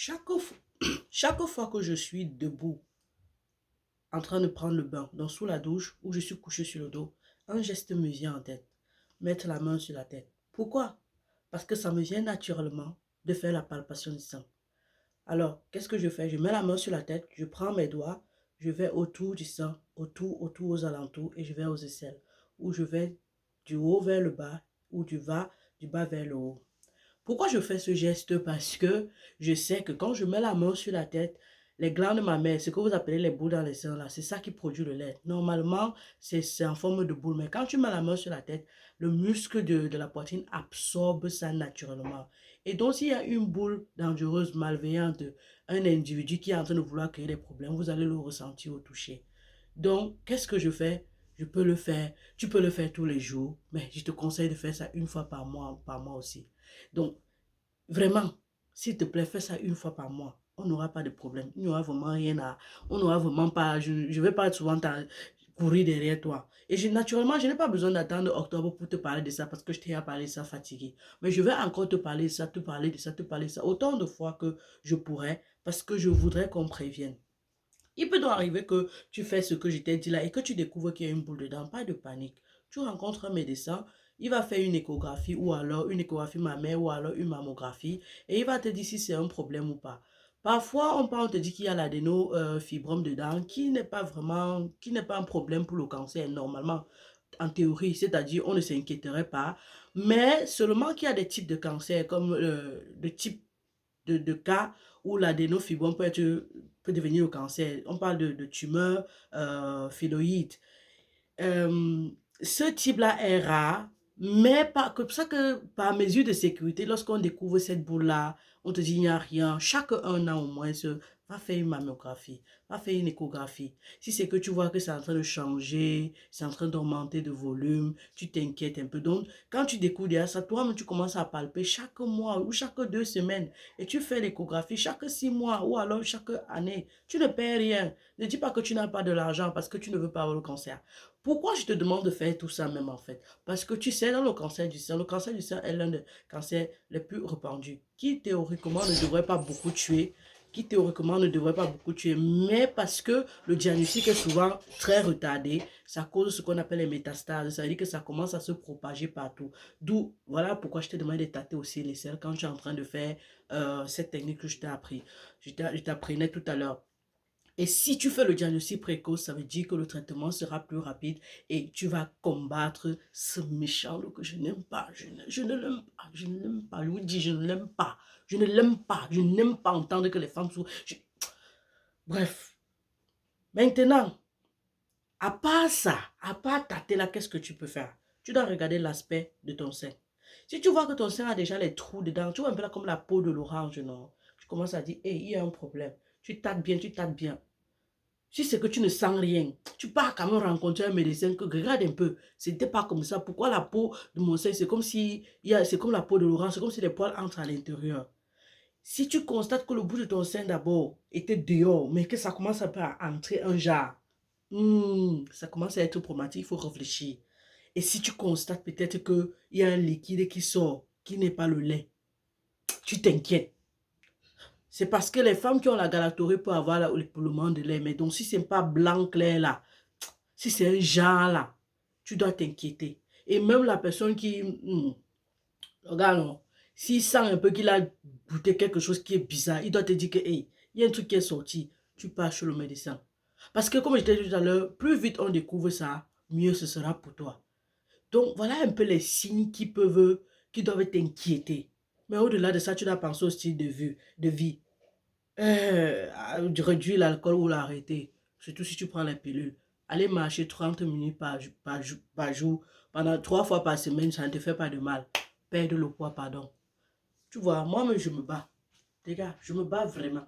Chaque fois que je suis debout, en train de prendre le bain, donc sous la douche, ou je suis couché sur le dos, un geste me vient en tête. Mettre la main sur la tête. Pourquoi? Parce que ça me vient naturellement de faire la palpation du sang. Alors, qu'est-ce que je fais? Je mets la main sur la tête, je prends mes doigts, je vais autour du sang, autour aux alentours, et je vais aux aisselles. Ou je vais du haut vers le bas, ou du bas vers le haut. Pourquoi je fais ce geste? Parce que je sais que quand je mets la main sur la tête, les glandes mammaires, ce que vous appelez les boules dans les seins là, c'est ça qui produit le lait. Normalement, c'est en forme de boule. Mais quand tu mets la main sur la tête, le muscle de la poitrine absorbe ça naturellement. Et donc, s'il y a une boule dangereuse, malveillante, un individu qui est en train de vouloir créer des problèmes, vous allez le ressentir au toucher. Donc, qu'est-ce que je fais? Je peux le faire. Tu peux le faire tous les jours, mais je te conseille de faire ça une fois par mois aussi. Donc, vraiment, s'il te plaît, fais ça une fois par mois. On n'aura pas de problème. Il n'y aura vraiment rien à... On n'aura vraiment pas... Je ne vais pas souvent courir derrière toi. Et naturellement, je n'ai pas besoin d'attendre octobre pour te parler de ça parce que je t'ai parlé de ça fatigué. Mais je vais encore te parler de ça, te parler de ça, te parler de ça autant de fois que je pourrais parce que je voudrais qu'on prévienne. Il peut donc arriver que tu fais ce que je t'ai dit là et que tu découvres qu'il y a une boule dedans. Pas de panique. Tu rencontres un médecin, il va faire une échographie ou alors une échographie mammaire ou alors une mammographie et il va te dire si c'est un problème ou pas. Parfois, on te dit qu'il y a l'adénofibrome dedans qui n'est pas vraiment, qui n'est pas un problème pour le cancer normalement, en théorie, c'est-à-dire on ne s'inquiéterait pas, mais seulement qu'il y a des types de cancers comme le type de cas où l'adénofibrome peut devenir le cancer. On parle de tumeurs phylloïdes. Euh, Ce type-là est rare, mais pas comme ça que par mesure de sécurité, lorsqu'on découvre cette boule-là, on te dit il n'y a rien. Chaque un an au moins, va faire une mammographie, va faire une échographie. Si c'est que tu vois que c'est en train de changer, c'est en train d'augmenter de volume, tu t'inquiètes un peu. Donc, quand tu découvres déjà ça, toi-même, tu commences à palper chaque mois ou chaque 2 semaines et tu fais l'échographie chaque 6 mois ou alors chaque année. Tu ne perds rien. Ne dis pas que tu n'as pas de l'argent parce que tu ne veux pas avoir le cancer. Pourquoi je te demande de faire tout ça même en fait? Parce que tu sais, dans le cancer du sein est l'un des cancers les plus répandus, qui théoriquement ne devrait pas beaucoup tuer, mais parce que le diagnostic est souvent très retardé, ça cause ce qu'on appelle les métastases, ça veut dire que ça commence à se propager partout. D'où, voilà pourquoi je te demande de tâter aussi les selles quand tu es en train de faire cette technique que je t'ai appris. Je t'apprenais tout à l'heure. Et si tu fais le diagnostic précoce, ça veut dire que le traitement sera plus rapide et tu vas combattre ce méchant que je n'aime pas. Je ne l'aime pas. Je ne l'aime pas. Je vous dis, je ne l'aime pas. Je ne l'aime pas. Je n'aime pas entendre que les femmes souffrent. Bref. Maintenant, à part ça, à part tâter là, qu'est-ce que tu peux faire? Tu dois regarder l'aspect de ton sein. Si tu vois que ton sein a déjà les trous dedans, tu vois un peu là comme la peau de l'orange, non? Tu commences à dire, hey, il y a un problème. Tu tâtes bien, tu tâtes bien. Si c'est que tu ne sens rien, tu pars quand même rencontrer un médecin que regarde un peu. C'était pas comme ça. Pourquoi la peau de mon sein, c'est comme si, c'est comme la peau de l'orange, c'est comme si les poils entrent à l'intérieur. Si tu constates que le bout de ton sein d'abord était dehors, mais que ça commence un peu à entrer un jar, ça commence à être problématique, il faut réfléchir. Et si tu constates peut-être qu'il y a un liquide qui sort, qui n'est pas le lait, tu t'inquiètes. C'est parce que les femmes qui ont la galactorée peuvent avoir l'époulement de lait. Mais donc, si ce n'est pas blanc clair là, si c'est un genre là, tu dois t'inquiéter. Et même la personne qui, regarde, non, s'il sent un peu qu'il a goûté quelque chose qui est bizarre, il doit te dire que, hey, il y a un truc qui est sorti. Tu pars chez le médecin. Parce que, comme je t'ai dit tout à l'heure, plus vite on découvre ça, mieux ce sera pour toi. Donc, voilà un peu les signes qui doivent t'inquiéter. Mais au-delà de ça, tu dois penser au style de vie. Réduire l'alcool ou l'arrêter. Surtout si tu prends la pilule. Aller marcher 30 minutes par jour, pendant 3 fois par semaine, ça ne te fait pas de mal. Perdre le poids, pardon. Tu vois, moi-même, je me bats. Les gars, je me bats vraiment.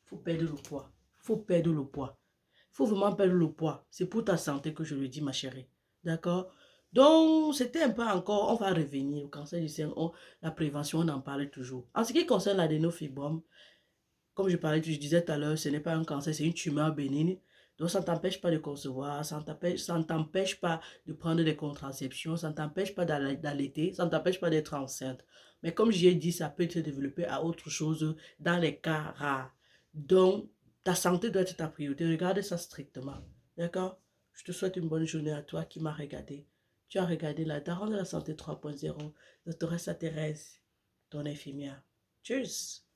Il faut perdre le poids. Il faut perdre le poids. Il faut vraiment perdre le poids. C'est pour ta santé que je le dis, ma chérie. D'accord? Donc, c'était un peu encore, on va revenir au cancer du sein. La prévention, on en parle toujours. En ce qui concerne l'adénofibrome, comme je disais tout à l'heure, ce n'est pas un cancer, c'est une tumeur bénigne. Donc, ça ne t'empêche pas de concevoir, ça ne t'empêche pas de prendre des contraceptions, ça ne t'empêche pas d'allaiter, ça ne t'empêche pas d'être enceinte. Mais comme j'ai dit, ça peut te développer à autre chose dans les cas rares. Donc, ta santé doit être ta priorité. Regarde ça strictement. D'accord? Je te souhaite une bonne journée à toi qui m'as regardé. Tu as regardé la Daronne de la santé 3.0. Je te reste à Thérèse, ton infirmière. Tchuss!